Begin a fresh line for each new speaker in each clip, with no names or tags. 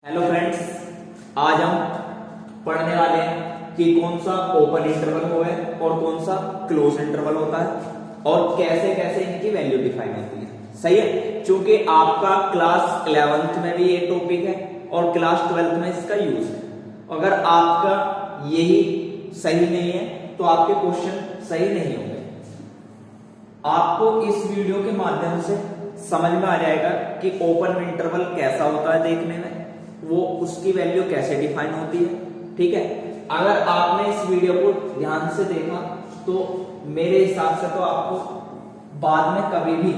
Hello friends, आज हम पढ़ने वाले हैं कि कौन सा ओपन इंटरवल हो है और कौन सा क्लोज इंटरवल होता है और कैसे कैसे इनकी वैल्यू डिफाइन होती है। सही है, क्योंकि आपका क्लास 11th में भी ये टॉपिक है और क्लास 12th में इसका यूज है। अगर आपका यही सही नहीं है तो आपके क्वेश्चन सही नहीं होंगे। आपको इस वीडियो के माध्यम से समझ में आ जाएगा कि ओपन इंटरवल कैसा होता है देखने में, वो उसकी वैल्यू कैसे डिफाइन होती है। ठीक है, अगर आपने इस वीडियो को ध्यान से देखा तो मेरे हिसाब से तो आपको बाद में कभी भी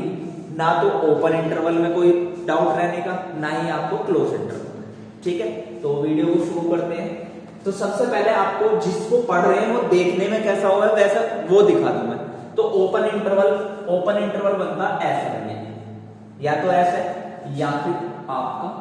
ना तो ओपन इंटरवल में कोई डाउट रहने का, ना ही आपको क्लोज इंटरवल में। ठीक है, तो वीडियो को शुरू करते हैं। तो सबसे पहले आपको जिसको पढ़ रहे हैं वो देखने में कैसा होगा वैसा वो दिखा दूं मैं। तो ओपन इंटरवल बनता ऐसे बने, या तो ऐसे या फिर आपका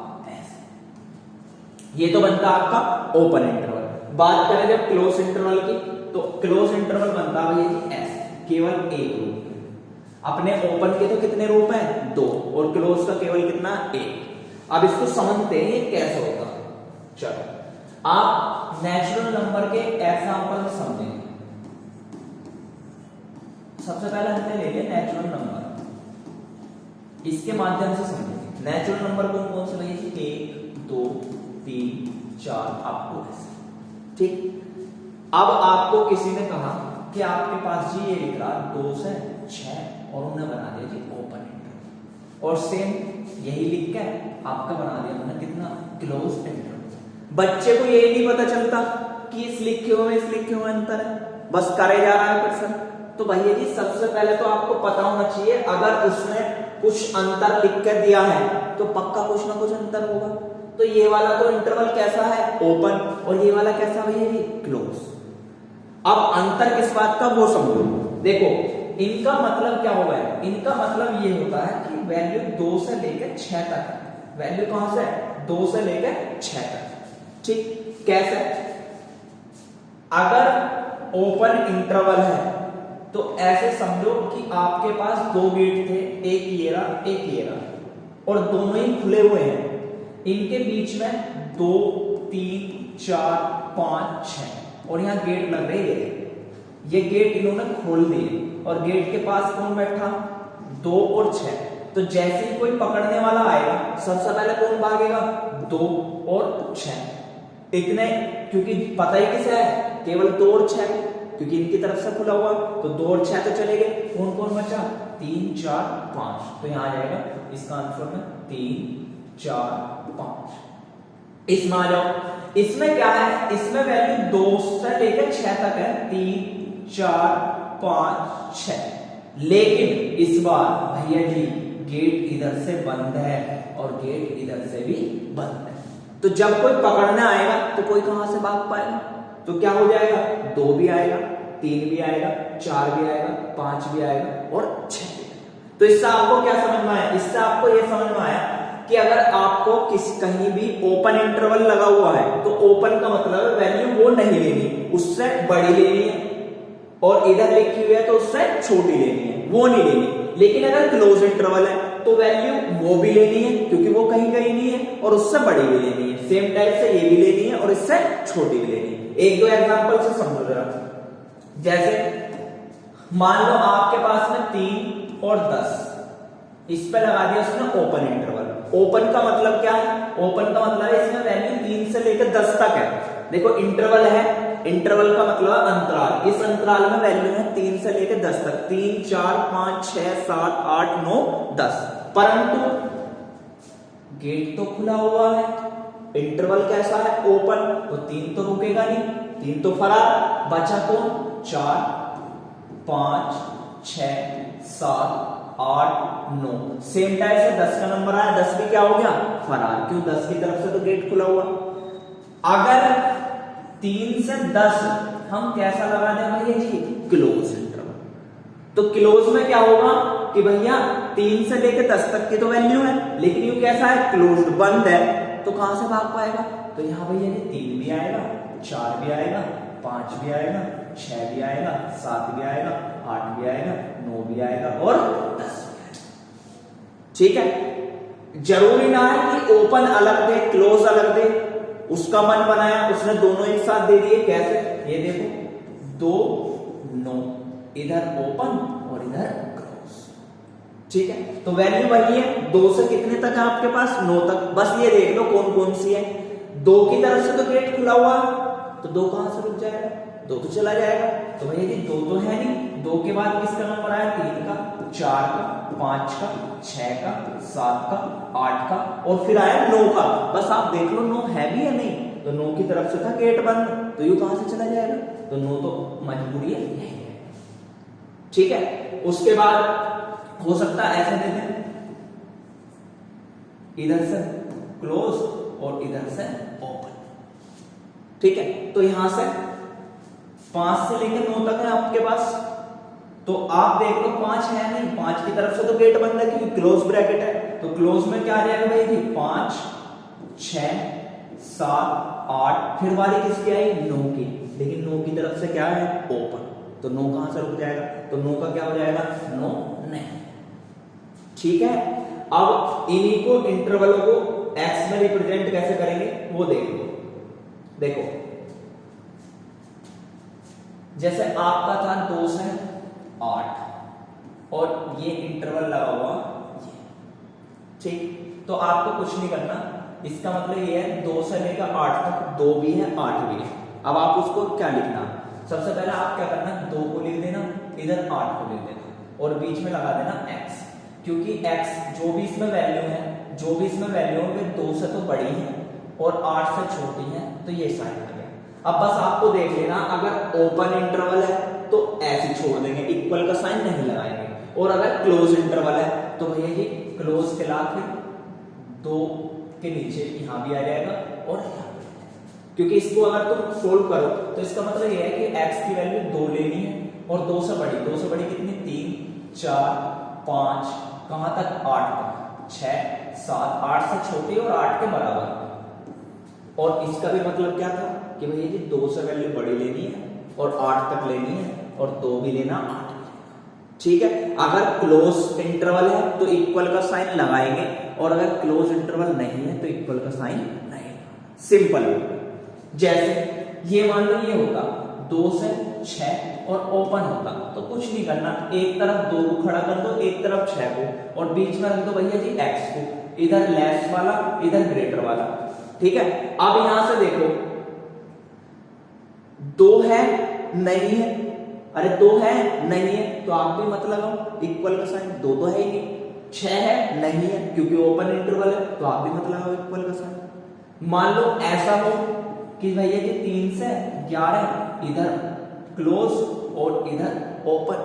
ये तो बनता आपका ओपन इंटरवल। बात करें जब क्लोज इंटरवल की, तो क्लोज इंटरवल बनता है ये ऐसे, केवल एक रूप। अपने ओपन के तो कितने रूप हैं? दो, और क्लोज का केवल कितना? एक। अब इसको समझते हैं ये कैसे होता है। चलो, आप नेचुरल नंबर के एग्जांपल समझेंगे। सबसे पहले हमने ले लिया नेचुरल नंबर, इसके माध्यम से समझेंगे। नेचुरल नंबर कौन कौन से लगे? 1, 2, 3, 4, आपको ऐसे। ठीक, अब आपको किसी ने कहा कि आपके पास जी ये लिख रहा 2 से 6 और उन्हें बना दिया जी ओपन इंटरवल, और सेम यही लिख के आपका बना दिया उन्हें कितना? Close interval. बच्चे को ये नहीं पता चलता कि इस लिखे हुए इस लिखे हुए अंतर है, बस करे जा रहा है पर्सन। तो भैया जी सबसे पहले तो आपको पता होना चाहिए, अगर उसने कुछ अंतर लिख कर दिया है तो पक्का कुछ ना कुछ अंतर होगा। तो ये वाला तो इंटरवल कैसा है? ओपन, और ये वाला कैसा भैया जी? क्लोज। अब अंतर किस बात का वो समझो। देखो, इनका मतलब क्या होगा? इनका मतलब ये होता है कि वैल्यू 2 से लेकर 6 तक है। वैल्यू कहां से? 2 से लेकर 6 तक। ठीक, कैसे? अगर ओपन इंटरवल है तो ऐसे समझो कि आपके पास 2 गेट थे, एक ये रहा एक ये रहा, और दोनों ही खुले हुए हैं। इनके बीच में 2, 3, 4, 5, 6 और यहां गेट लग रही है। ये गेट इन्होंने खोल दिए और गेट के पास कौन बैठा? 2 और 6। तो जैसे ही कोई पकड़ने वाला आएगा सबसे पहले कौन भागेगा? 2 और 6। इतने, क्योंकि पता ही किसे है? केवल 2 और 6, क्योंकि इनकी तरफ से खुला हुआ, तो 2 और 6 तो चले गए। कौन कौन बचा? 3, 4, 5। तो यहां आ जाएगा इसका आंसर में 3, 4, 5। इसमें आ जाओ। इसमें क्या है? इसमें वैल्यू 2 से लेकर 6 तक है। 3, 4, 5, 6। लेकिन इस बार भैया जी गेट इधर से बंद है और गेट इधर से भी बंद है। तो जब कोई पकड़ने आएगा तो कोई कहां से भाग पाएगा? तो क्या हो जाएगा? 2 भी आएगा, 3 भी आएगा, 4 भी आएगा, 5 भी आएगा और 6 भी आएगा। तो इससे आपको क्या समझ में आया? इससे आपको यह समझ में आया कि अगर आपको कहीं भी ओपन इंटरवल लगा हुआ है तो ओपन का मतलब वैल्यू वो नहीं लेनी, उससे बड़ी लेनी है, और इधर लिखी हुई है तो उससे छोटी लेनी है, वो नहीं लेनी। लेकिन अगर क्लोज इंटरवल है तो वैल्यू वो भी लेनी है क्योंकि वो कहीं कहीं नहीं है, और उससे बड़ी भी लेनी है। सेम टाइप से ये भी लेनी है और इससे छोटी भी लेनी है। एक दो एग्जांपल से समझो जरा। जैसे मान लो आपके पास में 3 और 10, इस पे लगा दिया उसने ओपन इंटरवल। ओपन का मतलब क्या है? ओपन का मतलब है इसमें वैल्यू 3 से लेकर 10 तक है। देखो इंटरवल है, इंटरवल का मतलब अंतराल। इस अंतराल में वैल्यू है 3 से लेकर 10 तक, 3, 4, 5, 6, 7, 8, 9, 10। परंतु गेट तो खुला हुआ है, इंटरवल कैसा है? ओपन। तो 3 तो रुकेगा नहीं, 3 तो फरार। बचा कौन? 4, 5, 6, 7, 8, 9। सेम टाइप से 10 का नंबर आया, 10 भी क्या हो गया? फरार। क्यों? 10 की तरफ से तो गेट खुला हुआ। अगर 3 से 10 हम कैसा लगा दें भैया जी? Close interval. तो क्लोज में क्या होगा कि भैया 3 से लेकर 10 तक की तो वैल्यू है, लेकिन ये कैसा है? क्लोज्ड, बंद है। तो कहां से भाग पाएगा? तो यहां भैया जी 3 भी आएगा, 4 भी आएगा, 5 भी आएगा, 6 भी आएगा, 7 भी आएगा, 8 भी आएगा, 9 भी आएगा और 10 भी आएगा। ठीक है, जरूरी ना है कि ओपन अलग दे क्लोज अलग दे, उसका मन बनाया उसने दोनों एक साथ दे दिए। कैसे, ये देखो 2 9, इधर ओपन और इधर क्लोज। ठीक है, तो वैल्यू वही है, 2 से कितने तक है आपके पास, 9 तक। बस ये देख लो कौन कौन सी है। 2 की तरफ से तो गेट खुला हुआ, तो 2 कहां से रुक जाएगा, 2 तो चला जाएगा। तो भैया जी 2 तो है नहीं, 2 के बाद किसका नंबर आया, 3 का, 4 का, 5 का, 6 का, 7 का, 8 का, और फिर आया 9 का। बस आप देख लो 9 है भी या नहीं, तो 9 की तरफ से था गेट बंद, तो ये कहां से चला जाएगा, तो 9 तो मजबूरी है यही है। ठीक है, उसके बाद हो सकता है ऐसे दे दें, इधर से क्लोज और इधर से ओपन। ठीक है, तो यहां से 5 से लेकर 9 तक है आपके पास। तो आप देख लो 5 है नहीं, 5 की तरफ से तो गेट बंद है क्योंकि क्लोज ब्रैकेट है। तो क्लोज में क्या आ जाएगा भाई जी, 5 6 7 8, फिर वाली किसकी आई, 9 की, लेकिन 9 की तरफ से क्या है, ओपन, तो 9 कहां से रुक जाएगा, तो 9 का क्या हो जाएगा, 9 नहीं। ठीक है, अब इन्हीं को इंटरवलों को एक्स में रिप्रेजेंट कैसे करेंगे वो देख लो। देखो जैसे आपका था 2 से 8 और ये इंटरवल लगा हुआ ये, ठीक, तो आपको कुछ नहीं करना, इसका मतलब ये है 2 से लेकर 8 तक 2 भी है 8 भी है। अब आप उसको क्या लिखना, सबसे पहले आप क्या करना, 2 को लिख देना, इधर 8 को लिख देना और बीच में लगा देना x, क्योंकि x जो भी इसमें वैल्यू है, जो भी इसमें वैल्यू है वे 2 से तो बड़ी है और 8 से छोटी है, तो ये साइन आ गया। अब बस आपको देख लेना, अगर ओपन इंटरवल है तो ऐसे छोड़ देंगे, इक्वल का साइन नहीं लगाएंगे, और अगर क्लोज इंटरवल है तो भैया ये क्लोज के ला के 2 के नीचे यहां भी आ जाएगा और यहां, क्योंकि इसको अगर तुम सोल्व करो तो इसका मतलब ये है कि x की वैल्यू 2 लेनी है और 2 से बड़ी, 2 से बड़ी कितनी, 3 4 5, कहां तक, 8 तक, 6 7, 8 से छोटी और 8 के बराबर। और इसका भी मतलब क्या था कि भैया जी 2 से वैल्यू बड़ी लेनी है और 8 तक लेनी है और 2 भी लेना 8 भी लेना। ठीक है, अगर क्लोज इंटरवल है तो इक्वल का साइन लगाएंगे और अगर क्लोज इंटरवल नहीं है तो इक्वल का साइन नहीं, सिंपल। जैसे ये मान लो ये होता 2 से 6 और ओपन होता, तो कुछ नहीं करना, एक तरफ 2 को खड़ा कर दो, एक तरफ 6 को, और बीच में रख दो भैया जी x को, इधर लेस वाला इधर ग्रेटर वाला। ठीक है, अब यहां से देखो 2 है नहीं है, अरे 2 है नहीं है तो आप भी मत लगाओ इक्वल का साइन, 2 तो है ही नहीं, 6 है नहीं है क्योंकि ओपन इंटरवल है तो आप भी मत लगाओ इक्वल का साइन। मान लो ऐसा हो कि भैया जी 3 से 11 इधर क्लोज और इधर ओपन,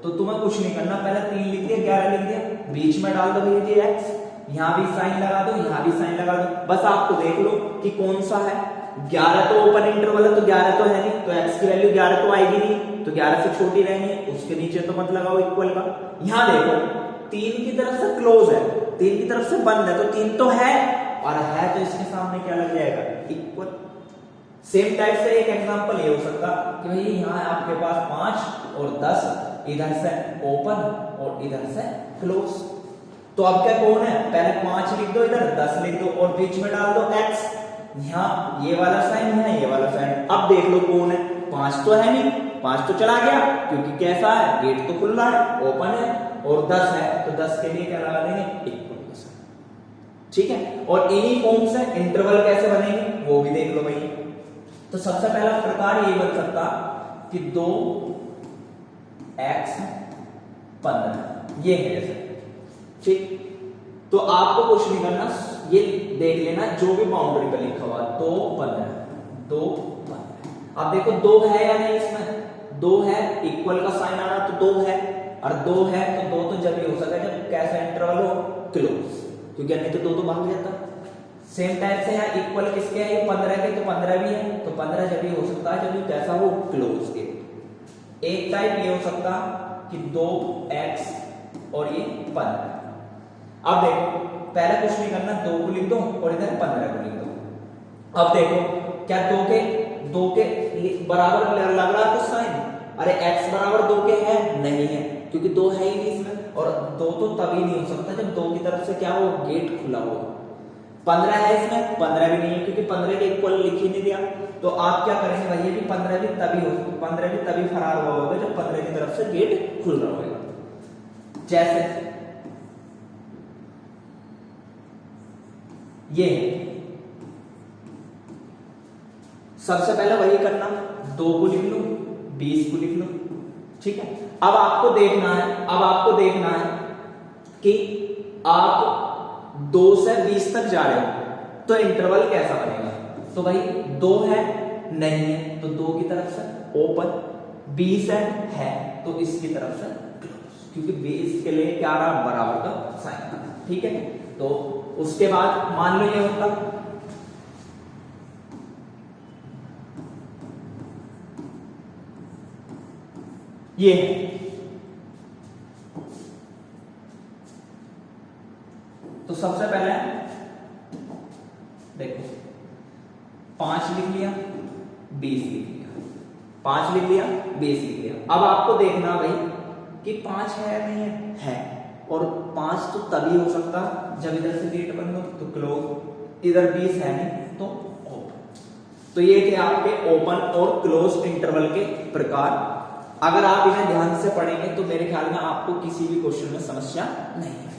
तो तुम्हें कुछ नहीं करना, पहले 3 लिख दिया 11 लिख दिया, बीच में डाल दो भैया जी x, यहां भी साइन लगा दो यहां भी साइन लगा दो, बस आपको देख लो कि कौन सा है। 11 तो ओपन इंटरवल है तो 11 तो है नहीं, तो x की वैल्यू 11 तो आएगी नहीं, तो 11 से छोटी रहनी है, उसके नीचे तो मत लगाओ इक्वल का। यहां देखो 3 की तरफ से क्लोज है, 3 की तरफ से बंद है, तो 3 तो है और है तो इसके सामने क्या लग जाएगा, इक्वल। सेम टाइप से एक एग्जांपल ये हो सकता कि भाई यहां है आपके पास 5 और 10, इधर से ओपन और इधर से क्लोज, तो अब क्या कौन है, पहले 5 लिख दो, इधर 10 लिख दो और बीच में डाल दो x, यहां ये वाला साइन है ये वाला साइन। अब देख लो कौन है, 5 तो है नहीं, 5 तो चला गया क्योंकि कैसा है, गेट तो खुल रहा है ओपन है, और 10 है तो 10 के लिए क्या लगा देंगे, इक्वल का साइन। ठीक है, और इन्हीं फॉर्म से इंटरवल कैसे बनेंगे वो भी देख लो भाई। तो सबसे पहला प्रकार ये बन सकता कि 2x 15 ये है जैसे, ठीक, तो आपको कुछ नहीं करना, ये देख लेना जो भी बाउंड्री पे लिखा हुआ 2 15 2 15। अब देखो 2 है या नहीं, इसमें 2 है, इक्वल का साइन आ रहा तो 2 है, और 2 है तो 2 तो जब भी हो सकता है जब कैसा इंटरवल हो, क्लोज, क्योंकि नहीं तो 2 तो भाग जाता। सेम टाइप से यहाँ इक्वल किसके है, ये 15 के, तो 15 भी है, तो 15 जब भी हो सकता है जब भी कैसा हो, क्लोज के। एक टाइप ये हो सकता कि 2x और ये 15। अब देखो पहले कुछ नहीं करना, 2 को लिख दो और इधर 15 को लिख दो। अब देखो क्या 2 के बराबर लग रहा है तो साइन, अरे x बराबर 2 के है नहीं है, क्योंकि 2 है ही नहीं इसमें, और 2 तो तभी नहीं हो सकता जब 2 की तरफ से क्या हो, गेट खुला हो। 15 है इसमें, 15 भी नहीं है, क्योंकि 15 के इक्वल लिख ही नहीं दिया। तो आप क्या करेंगे भैया कि 15 भी तभी हो, 15 भी तभी फरार हुआ होगा जब 15 की तरफ से गेट खुल रहा होगा। जैसे ये सबसे पहले वही करना, 2 को लिख लो, 20 को लिख लो, ठीक है। अब आपको देखना है कि आप 2 से 20 तक जा रहे हो तो इंटरवल कैसा बनेगा। तो भाई 2 है नहीं है तो 2 की तरफ से ओपन, 20 है तो इसकी तरफ से क्लोज, क्योंकि 20 के लिए क्या रहा, बराबर का साइन, ठीक है। तो उसके बाद मान लो ये होता, ये तो सबसे पहले देखो 5 लिख लिया, 20 लिख लिया, 5 लिख लिया, 20 लिख लिया। अब आपको देखना भाई कि 5 है नहीं है, और 5 तो तभी हो सकता जब इधर से गेट बंद हो तो क्लोज, इधर 20 है नहीं तो ओपन। तो ये थे आपके ओपन और क्लोज इंटरवल के प्रकार। अगर आप इन्हें ध्यान से पढ़ेंगे तो मेरे ख्याल में आपको किसी भी क्वेश्चन में समस्या नहीं है।